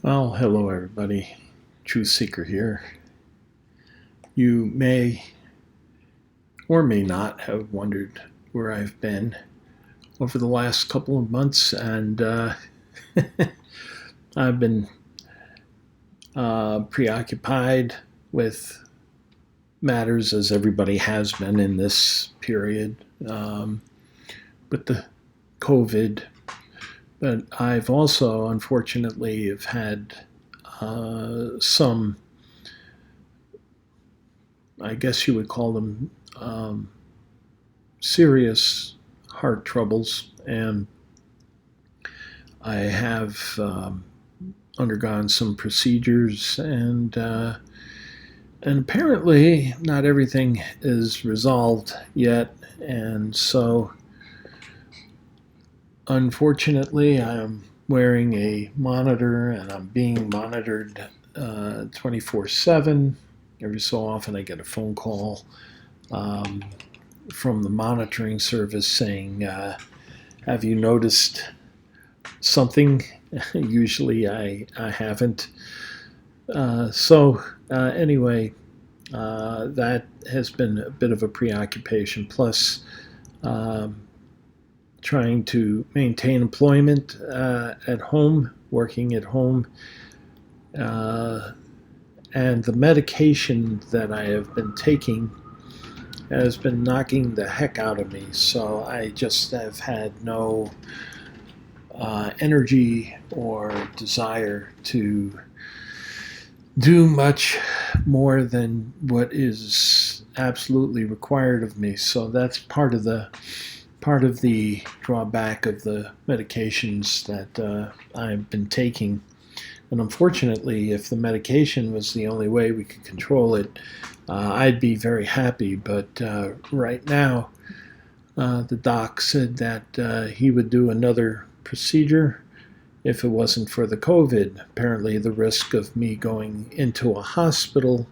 Well, hello everybody. Truth Seeker here. You may or may not have wondered where I've been over the last couple of months, and I've been preoccupied with matters as everybody has been in this period with the COVID. But I've also, unfortunately, have had some, I guess you would call them, serious heart troubles, and I have undergone some procedures, and apparently not everything is resolved yet, and so unfortunately I'm wearing a monitor and I'm being monitored 24/7. Every so often I get a phone call um, from the monitoring service saying, have you noticed something? Usually I haven't. Anyway, that has been a bit of a preoccupation. Plus, um, trying to maintain employment at home, working at home, uh, and the medication that I have been taking has been knocking the heck out of me. So I just have had no energy or desire to do much more than what is absolutely required of me. So that's part of the drawback of the medications that I've been taking. And unfortunately, if the medication was the only way we could control it, I'd be very happy. But right now, the doc said that he would do another procedure if it wasn't for the COVID. Apparently, the risk of me going into a hospital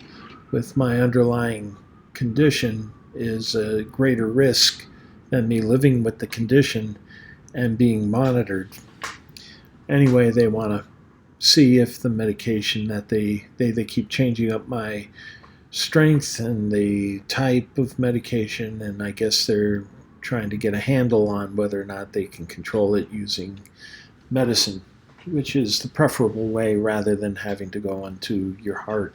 with my underlying condition is a greater risk than me living with the condition and being monitored. Anyway, they want to see if the medication that they keep changing up my strength and the type of medication, and I guess they're trying to get a handle on whether or not they can control it using medicine, which is the preferable way rather than having to go onto your heart.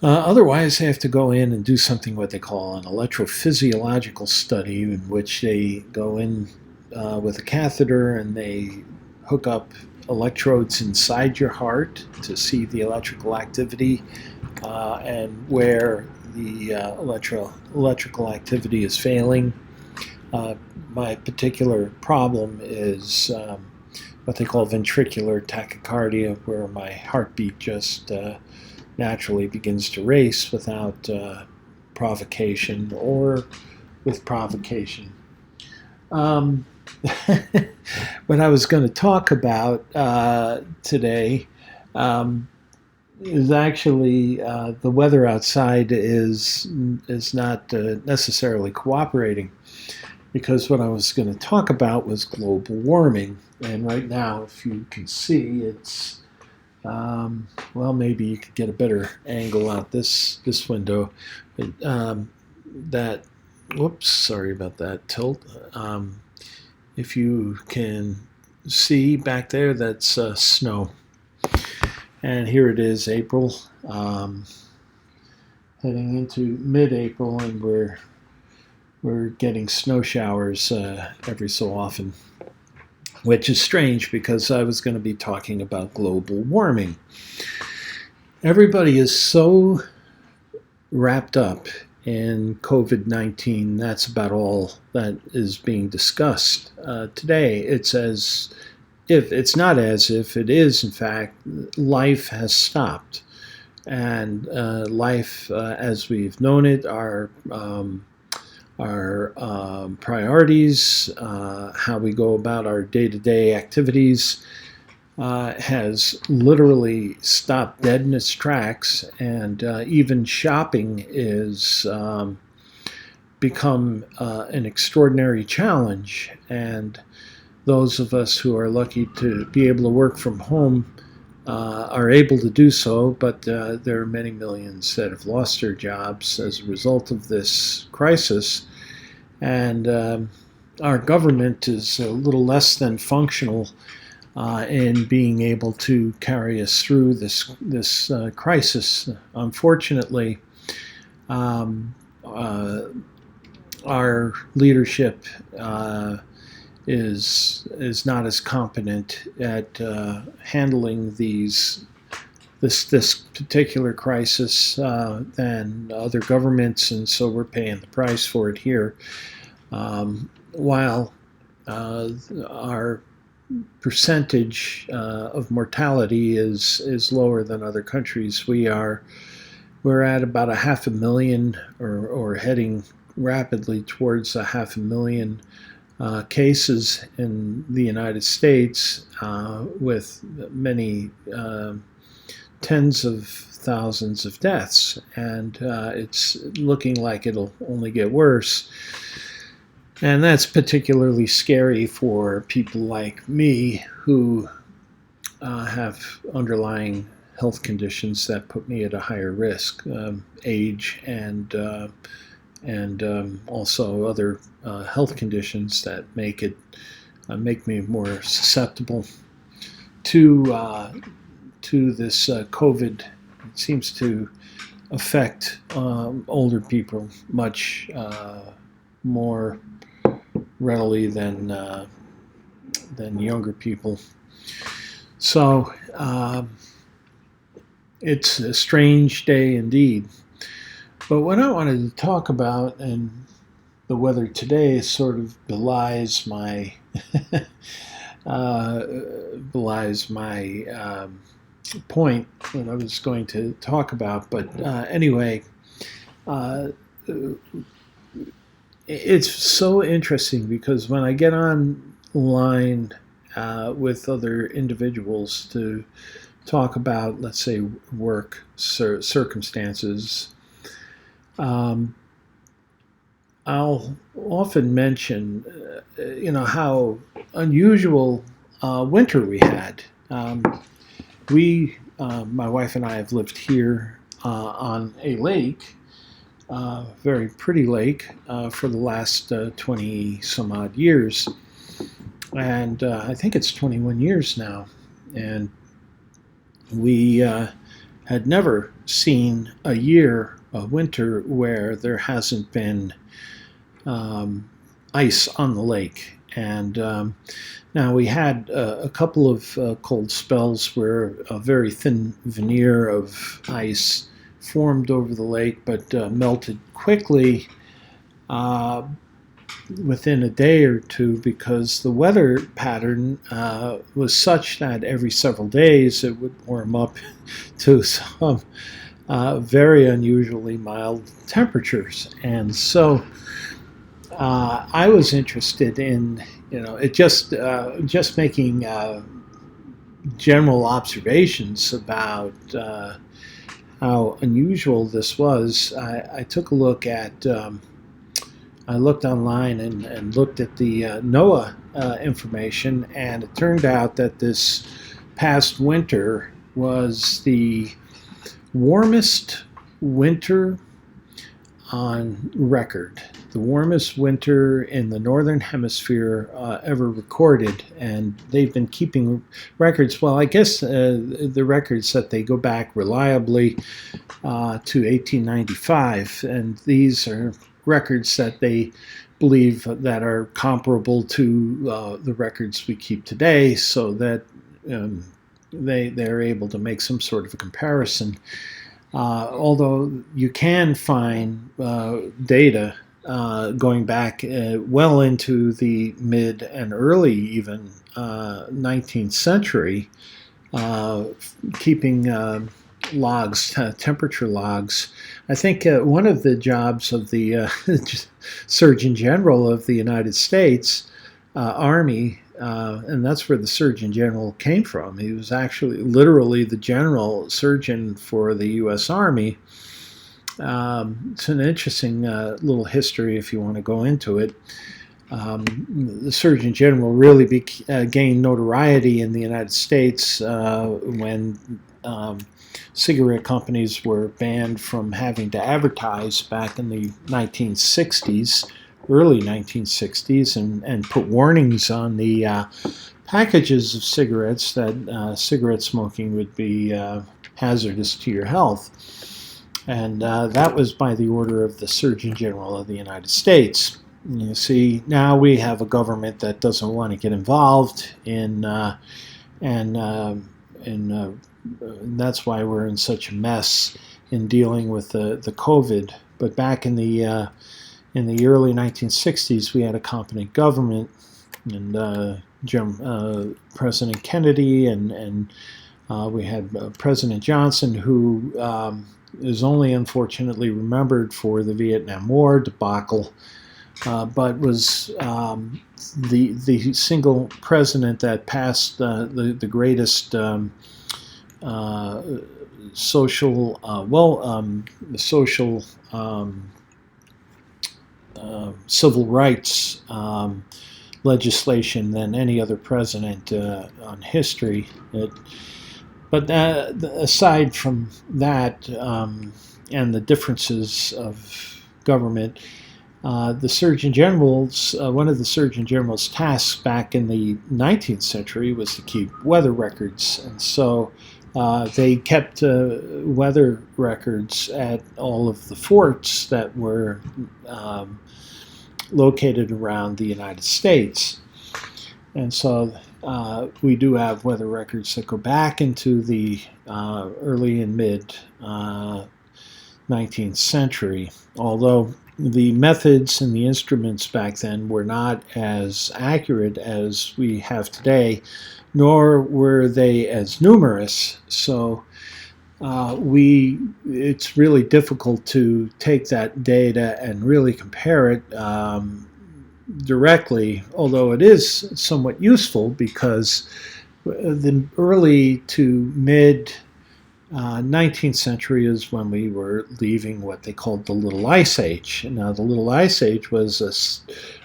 Otherwise, they have to go in and do something what they call an electrophysiological study, in which they go in with a catheter and they hook up electrodes inside your heart to see the electrical activity, and where the electrical activity is failing. My particular problem is what they call ventricular tachycardia, where my heartbeat just naturally begins to race without provocation or with provocation. Um, what I was going to talk about today is actually the weather outside is not necessarily cooperating, because what I was going to talk about was global warming. And right now, if you can see, it's well, maybe you could get a better angle out this window. That whoops, sorry about that tilt. If you can see back there, that's snow. And here it is, April, heading into mid-April, and we're getting snow showers every so often, which is strange because I was going to be talking about global warming. Everybody is so wrapped up in COVID-19. That's about all that is being discussed today. It's not as if it is, in fact, life has stopped. And life, as we've known it, our priorities, how we go about our day-to-day activities, has literally stopped dead in its tracks, and even shopping is become an extraordinary challenge. And those of us who are lucky to be able to work from home are able to do so, but there are many millions that have lost their jobs as a result of this crisis. And our government is a little less than functional in being able to carry us through this crisis. Unfortunately, our leadership is not as competent at handling this particular crisis than other governments, and so we're paying the price for it here. While our percentage of mortality is lower than other countries, we're at about 500,000, or heading rapidly towards 500,000 cases in the United States, with many tens of thousands of deaths, and it's looking like it'll only get worse. And that's particularly scary for people like me who have underlying health conditions that put me at a higher risk, age and also other health conditions that make me more susceptible to this COVID. It seems to affect older people much more readily than younger people. So it's a strange day indeed. But what I wanted to talk about, and the weather today sort of belies my point that I was going to talk about. But anyway, it's so interesting because when I get online with other individuals to talk about, let's say, work circumstances, I'll often mention, how unusual winter we had. My wife and I have lived here on a lake, very pretty lake, for the last 20 some odd years. And I think it's 21 years now. And we had never seen a winter where there hasn't been ice on the lake. And now we had a couple of cold spells where a very thin veneer of ice formed over the lake, but melted quickly within a day or two, because the weather pattern was such that every several days it would warm up to some very unusually mild temperatures. And so I was interested in, it just making general observations about how unusual this was. I took a look at, I looked online and looked at the NOAA information, and it turned out that this past winter was the warmest winter on record, the warmest winter in the northern hemisphere ever recorded. And they've been keeping records. Well, I guess the records that they go back reliably to 1895, and these are records that they believe that are comparable to the records we keep today, so that they're able to make some sort of a comparison. Although you can find data going back well into the mid and early even 19th century, keeping logs, temperature logs. I think one of the jobs of the Surgeon General of the United States Army, and that's where the Surgeon General came from. He was actually literally the general surgeon for the U.S. Army. It's an interesting little history if you want to go into it. The Surgeon General really gained notoriety in the United States when cigarette companies were banned from having to advertise back in the 1960s, early 1960s, and put warnings on the packages of cigarettes that cigarette smoking would be hazardous to your health. And that was by the order of the Surgeon General of the United States. You see, now we have a government that doesn't want to get involved and that's why we're in such a mess in dealing with the COVID. But back in the early 1960s, we had a competent government, and President Kennedy and we had President Johnson, who is only unfortunately remembered for the Vietnam War debacle, but was the single president that passed the greatest social civil rights legislation than any other president on history. But aside from that and the differences of government, the Surgeon General's one of the Surgeon General's tasks back in the 19th century was to keep weather records, and so they kept weather records at all of the forts that were located around the United States. And so we do have weather records that go back into the early and mid 19th century, although the methods and the instruments back then were not as accurate as we have today, nor were they as numerous. So it's really difficult to take that data and really compare it directly, although it is somewhat useful because the early to mid 19th century is when we were leaving what they called the Little Ice Age. Now, the Little Ice Age was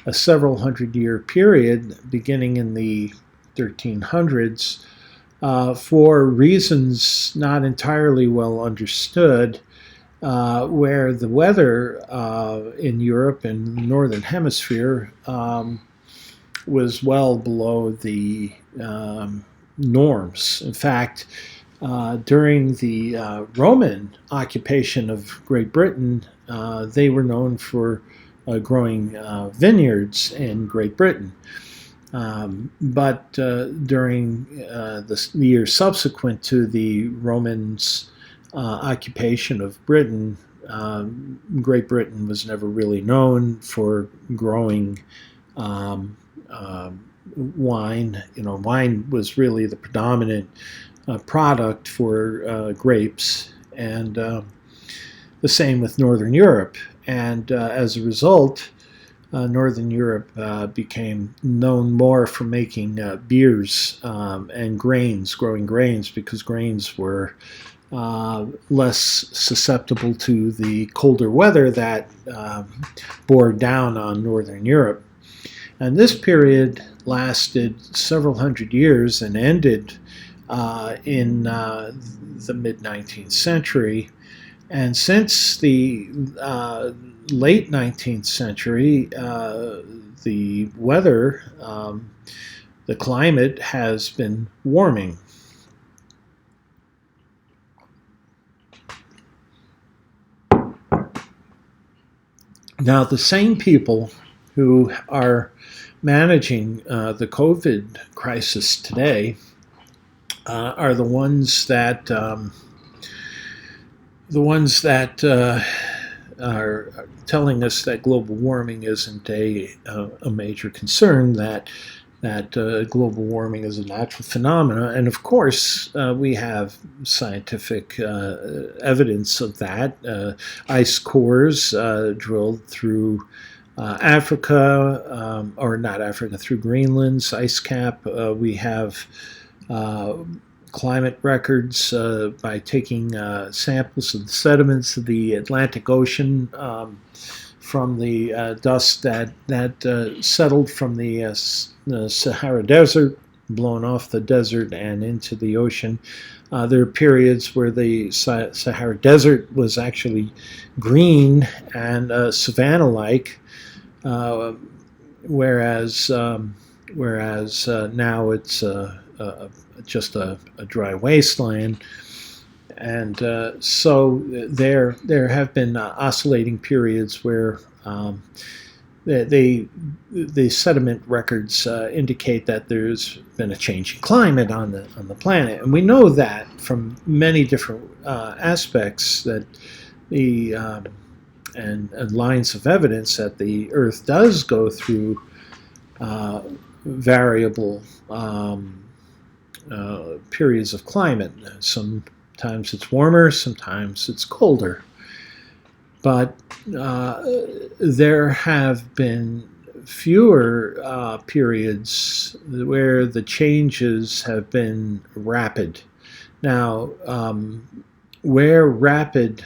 a several hundred-year period beginning in the 1300s for reasons not entirely well understood, where the weather in Europe and the Northern Hemisphere was well below the norms. In fact, during the Roman occupation of Great Britain, they were known for growing vineyards in Great Britain. But during the years subsequent to the Romans' occupation of Britain, Great Britain was never really known for growing wine. Wine was really the predominant product for grapes, and the same with Northern Europe. And as a result, Northern Europe became known more for making beers and grains, growing grains, because grains were less susceptible to the colder weather that bore down on Northern Europe. And this period lasted several hundred years and ended in the mid-19th century. And since the late 19th century, the weather, the climate has been warming. Now, the same people who are managing the COVID crisis today are the ones that are telling us that global warming isn't a major concern, that global warming is a natural phenomenon. And of course, we have scientific evidence of that. Ice cores drilled through Africa, or not Africa, through Greenland's ice cap. We have climate records by taking samples of the sediments of the Atlantic Ocean from the dust that settled from the Sahara Desert, blown off the desert and into the ocean. There are periods where the Sahara Desert was actually green and savanna-like, whereas now it's just a dry wasteland. And so there have been oscillating periods where the sediment records indicate that there's been a change in climate on the planet, and we know that from many different aspects that the and lines of evidence that the Earth does go through variable periods of climate. Sometimes it's warmer, sometimes it's colder. But there have been fewer periods where the changes have been rapid. Now, where rapid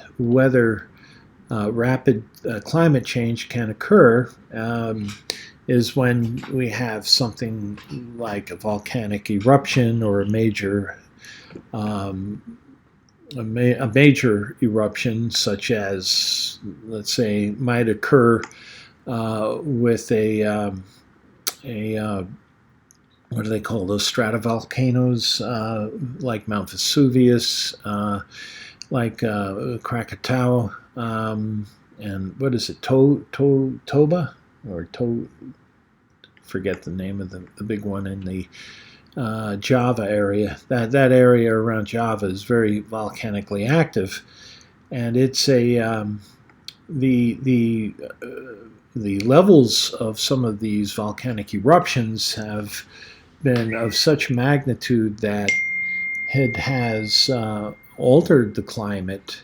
climate change can occur is when we have something like a volcanic eruption or a major eruption, such as, let's say, might occur with a what do they call those stratovolcanoes, like Mount Vesuvius, like Krakatoa, and what is it, Toba, or forget the name of the big one in the Java area. That area around Java is very volcanically active, and it's the levels of some of these volcanic eruptions have been of such magnitude that it has altered the climate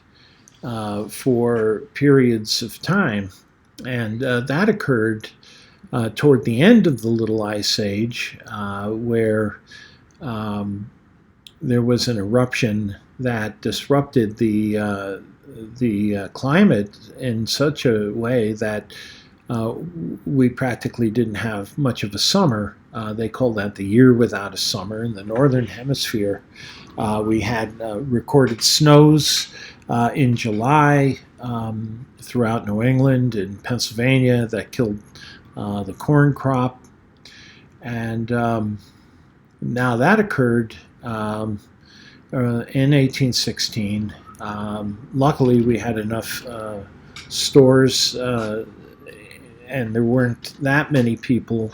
for periods of time, and that occurred toward the end of the Little Ice Age, where there was an eruption that disrupted the climate in such a way that we practically didn't have much of a summer. They call that the year without a summer in the northern hemisphere. We had recorded snows in July throughout New England and Pennsylvania that killed the corn crop, and now that occurred in 1816. Luckily, we had enough stores, and there weren't that many people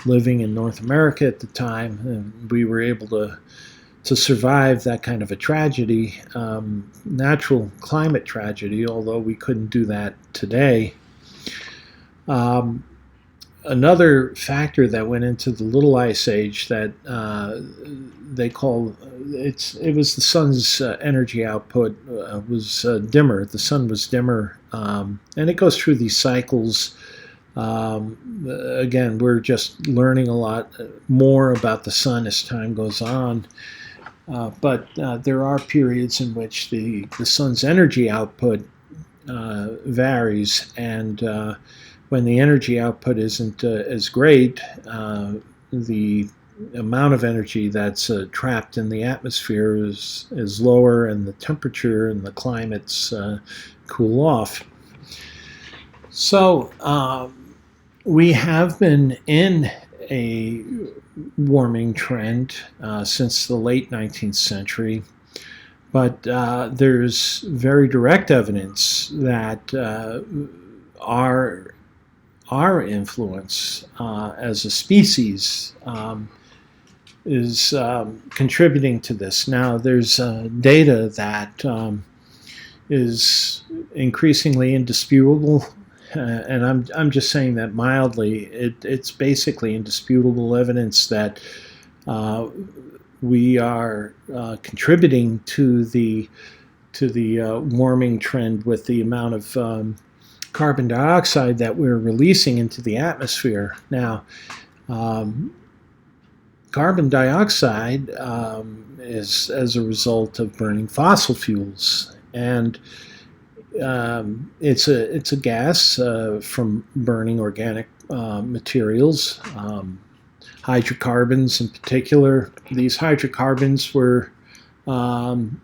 living in North America at the time, and we were able to survive that kind of a tragedy, natural climate tragedy, although we couldn't do that today. Another factor that went into the Little Ice Age that they call it was the sun's energy output was dimmer. The sun was dimmer, and it goes through these cycles. Again, we're just learning a lot more about the sun as time goes on. But there are periods in which the sun's energy output varies, and when the energy output isn't as great, the amount of energy that's trapped in the atmosphere is lower, and the temperature and the climates cool off. So we have been in a warming trend since the late 19th century, but there's very direct evidence that our influence as a species is contributing to this. Now, there's data that is increasingly indisputable, and I'm just saying that mildly. It's basically indisputable evidence that we are contributing to the warming trend with the amount of carbon dioxide that we're releasing into the atmosphere. Now, carbon dioxide is as a result of burning fossil fuels, and it's a gas from burning organic materials, hydrocarbons in particular. These hydrocarbons were um,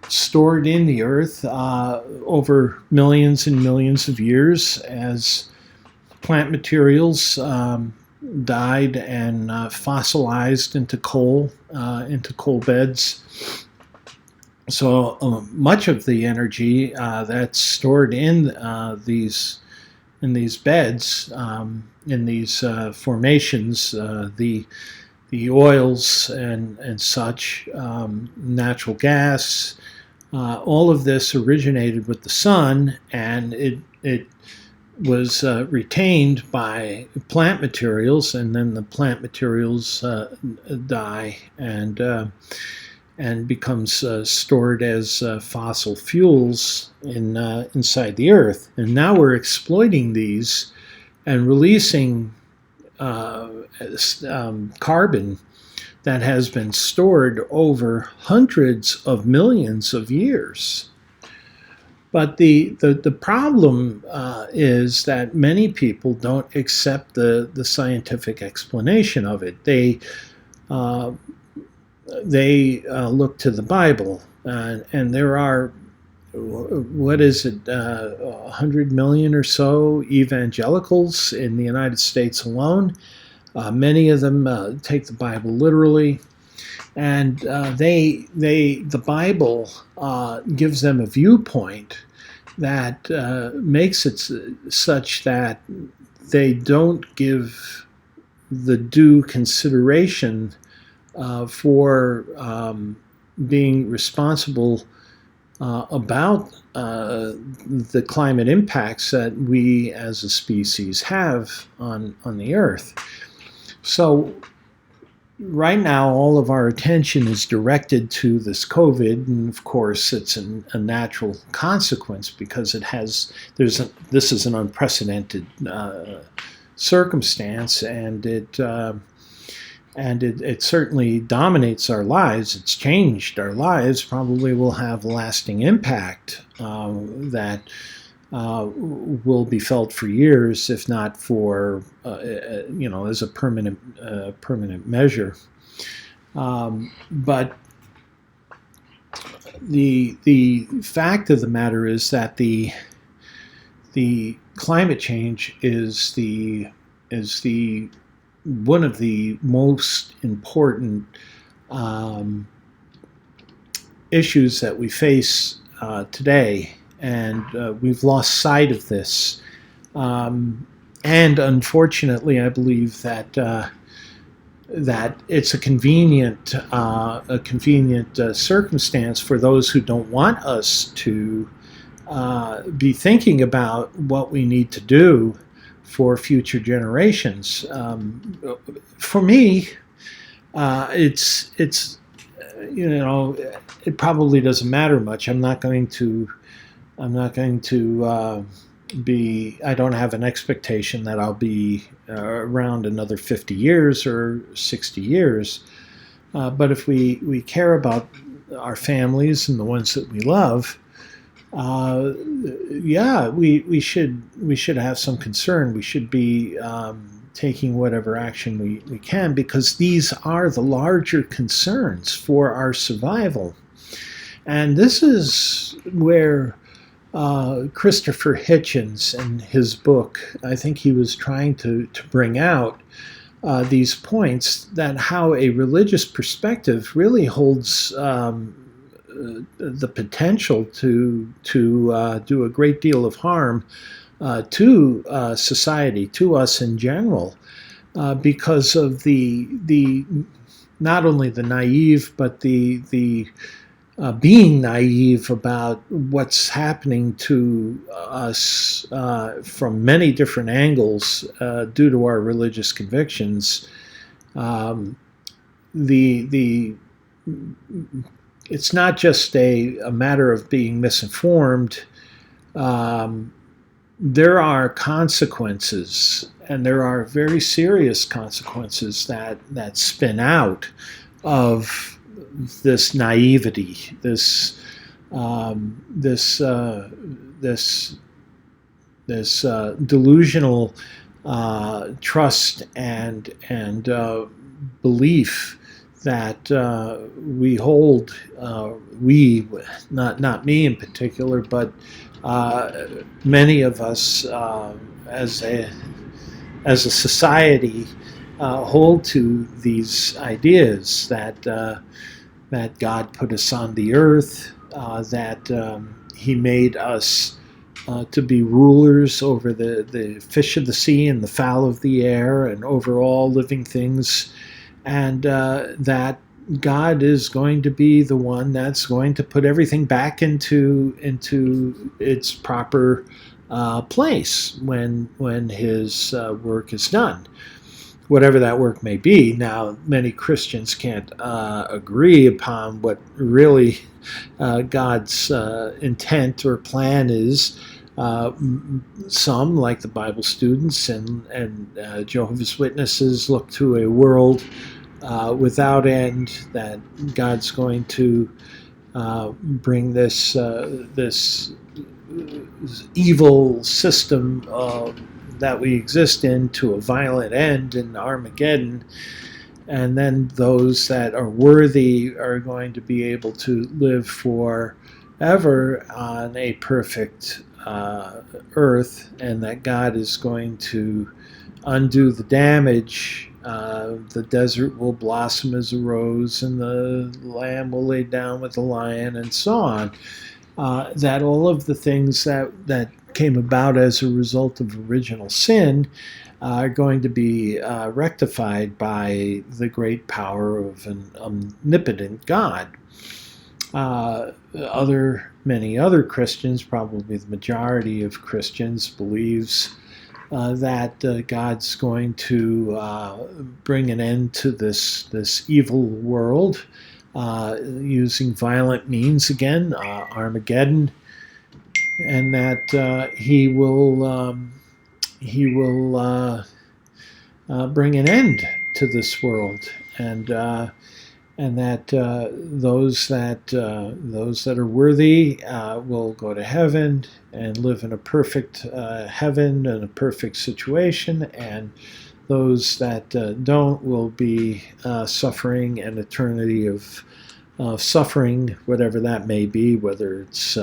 stored in the earth over millions and millions of years as plant materials died and fossilized into coal beds. So much of the energy that's stored in these beds, in these formations, the oils and such, natural gas, all of this originated with the sun, and it was retained by plant materials, and then the plant materials die and becomes stored as fossil fuels inside the earth. And now we're exploiting these and releasing carbon that has been stored over hundreds of millions of years. But the problem is that many people don't accept the scientific explanation of it. They look to the Bible, and there are, what is it, 100 million or so evangelicals in the United States alone. Many of them take the Bible literally, and the Bible gives them a viewpoint that makes it such that they don't give the due consideration for being responsible about the climate impacts that we as a species have on the earth. So right now, all of our attention is directed to this COVID, and of course, it's a natural consequence because this is an unprecedented circumstance, and it certainly dominates our lives. It's changed our lives. Probably will have lasting impact that will be felt for years, if not for as a permanent measure. But the fact of the matter is that the climate change is one of the most important issues that we face today. And we've lost sight of this. And unfortunately, I believe that it's a convenient circumstance for those who don't want us to be thinking about what we need to do for future generations. For me, it's it probably doesn't matter much. I'm not going to I don't have an expectation that I'll be around another 50 years or 60 years. But if we care about our families and the ones that we love, we should have some concern. We should be taking whatever action we can, because these are the larger concerns for our survival. And this is where Christopher Hitchens, in his book, I think he was trying to bring out these points, that how a religious perspective really holds the potential to do a great deal of harm to society, to us in general, because of the not only the naive, but the being naive about what's happening to us from many different angles due to our religious convictions. It's not just a matter of being misinformed. There are consequences, and there are very serious consequences that spin out of this naivety, this this this this delusional trust and belief that we hold, we, not me in particular, but many of us as a society hold to these ideas that God put us on the earth, that He made us to be rulers over the fish of the sea and the fowl of the air and over all living things, and that God is going to be the one that's going to put everything back into its proper place when His work is done, whatever that work may be. Now, many Christians can't agree upon what really God's intent or plan is. Some, like the Bible students and Jehovah's Witnesses, look to a world without end, that God's going to bring this evil system that we exist in to a violent end in Armageddon, and then those that are worthy are going to be able to live forever on a perfect earth, and that God is going to undo the damage. The desert will blossom as a rose, and the lamb will lay down with the lion, and so on. That all of the things that came about as a result of original sin are going to be rectified by the great power of an omnipotent God. Many other Christians, probably the majority of Christians, believes that God's going to bring an end to this evil world using violent means again, Armageddon, and that He will bring an end to this world, and that those that are worthy will go to heaven and live in a perfect heaven and a perfect situation, and those that don't will be suffering an eternity of suffering, whatever that may be, whether it's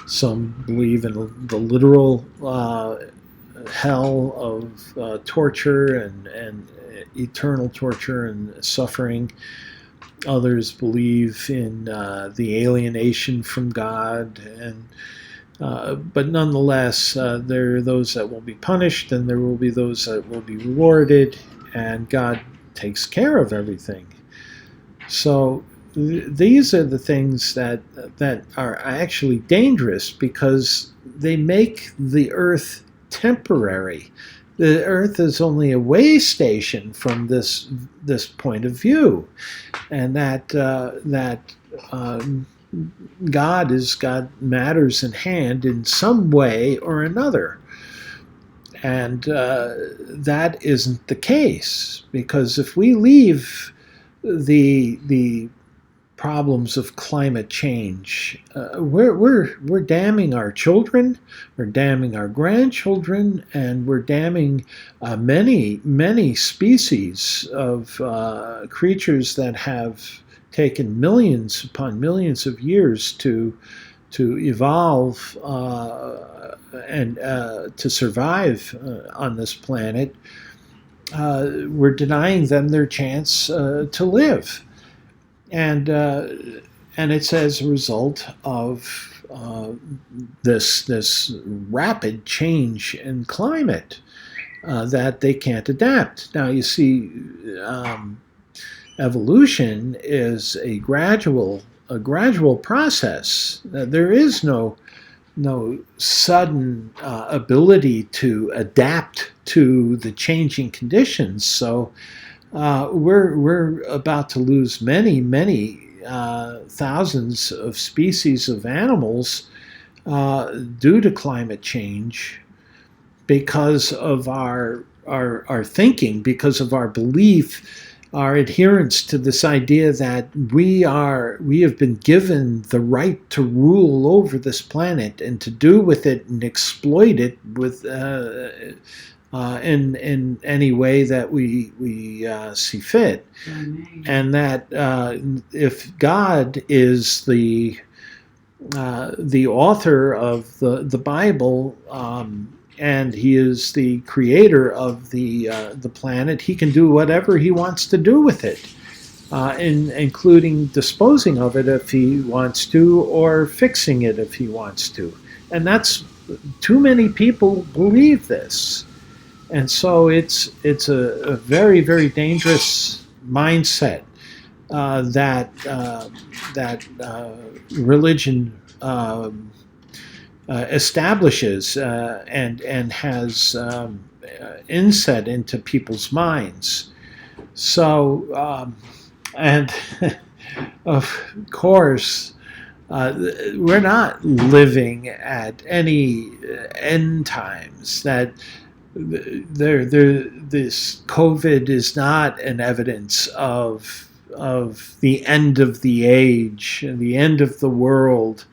some believe in the literal hell of torture and eternal torture and suffering. Others believe in the alienation from God, and but nonetheless, there are those that will be punished, and there will be those that will be rewarded, and God takes care of everything. So these are the things that are actually dangerous, because they make the earth temporary. The earth is only a way station from this point of view, and that God has got matters in hand in some way or another. And that isn't the case, because if we leave the problems of climate change, we're damning our children, we're damning our grandchildren, and we're damning many species of creatures that have taken millions upon millions of years to evolve and to survive on this planet. We're denying them their chance to live. And it's as a result of this rapid change in climate that they can't adapt. Now, you see, evolution is a gradual process. There is no sudden ability to adapt to the changing conditions. So we're about to lose many thousands of species of animals due to climate change, because of our thinking, because of our belief our adherence to this idea that we have been given the right to rule over this planet and to do with it and exploit it with in any way that we see fit, and that if God is the author of the Bible, and he is the creator of the planet, he can do whatever he wants to do with it, including disposing of it if he wants to, or fixing it if he wants to. And that's, too many people believe this, and so it's a very, very dangerous mindset that religion establishes and has inset into people's minds. So, and of course, we're not living at any end times. That this COVID is not an evidence of the end of the age, the end of the world.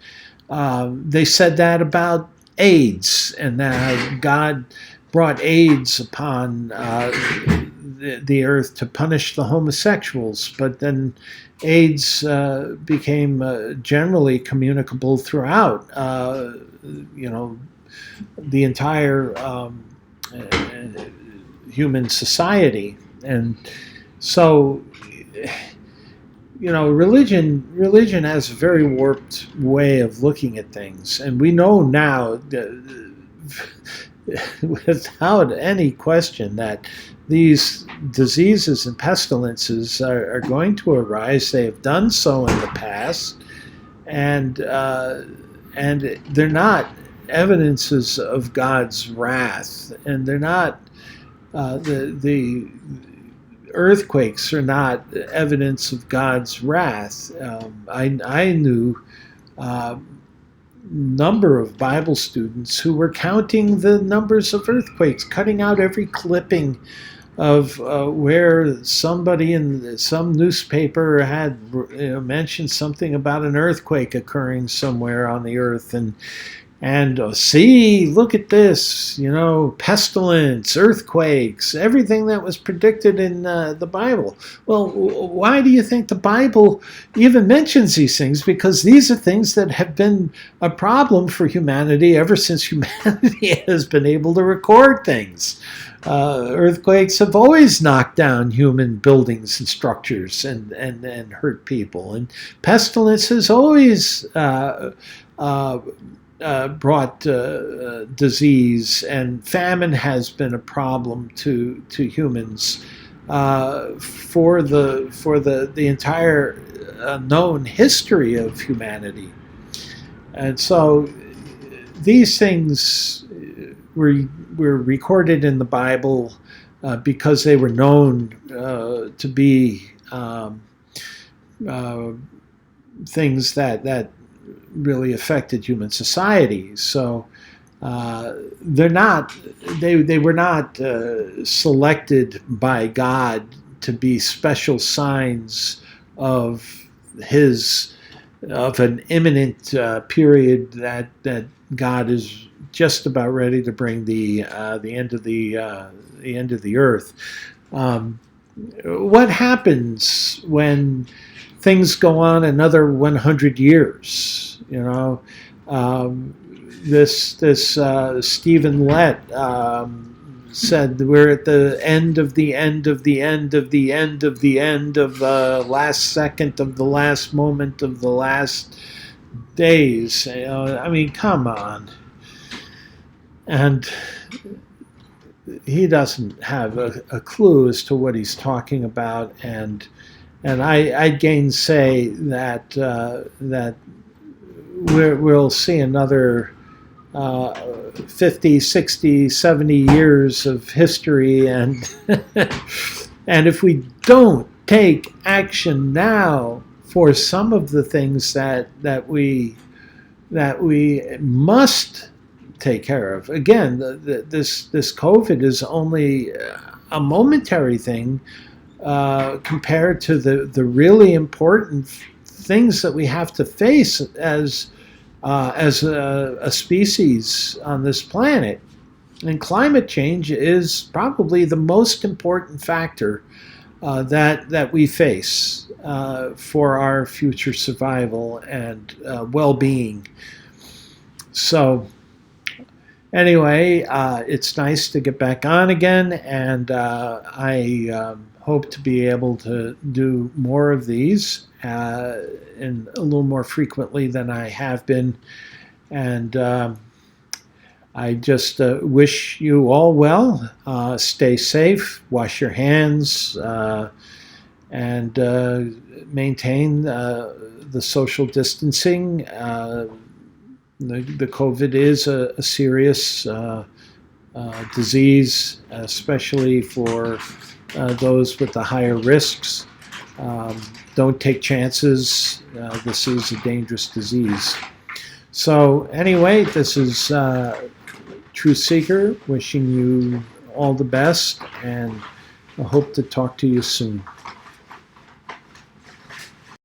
They said that about AIDS, and that God brought AIDS upon the earth to punish the homosexuals. But then AIDS became generally communicable throughout, the entire human society. And so, religion has a very warped way of looking at things, and we know now without any question that these diseases and pestilences are going to arise. They have done so in the past, and they're not evidences of God's wrath, and they're not the earthquakes are not evidence of God's wrath. I knew a number of Bible students who were counting the numbers of earthquakes, cutting out every clipping of where somebody in some newspaper had mentioned something about an earthquake occurring somewhere on the earth, and see, look at this, pestilence, earthquakes, everything that was predicted in the Bible. Well, why do you think the Bible even mentions these things? Because these are things that have been a problem for humanity ever since humanity has been able to record things. Earthquakes have always knocked down human buildings and structures and hurt people. And pestilence has always brought disease, and famine has been a problem to humans for the entire known history of humanity. And so these things were recorded in the Bible because they were known to be things that really affected human society. So they were not selected by God to be special signs of an imminent period that God is just about ready to bring the end of the end of the earth. What happens when things go on another 100 years? This Stephen Lett said we're at the end of the end of the end of the end of the end of the last second of the last moment of the last days. I mean, come on. And he doesn't have a clue as to what he's talking about, and I gainsay that we'll see another 50, 60, 70 years of history, and and if we don't take action now for some of the things that we must take care of. Again, this COVID is only a momentary thing compared to the really important things that we have to face as a species on this planet. And climate change is probably the most important factor that we face for our future survival and well-being. So anyway, it's nice to get back on again, and I hope to be able to do more of these and a little more frequently than I have been. And I just wish you all well. Stay safe, wash your hands, and maintain the social distancing. The COVID is a serious disease, especially for those with the higher risks. Don't take chances. This is a dangerous disease. So anyway, this is Truth Seeker wishing you all the best, and I hope to talk to you soon.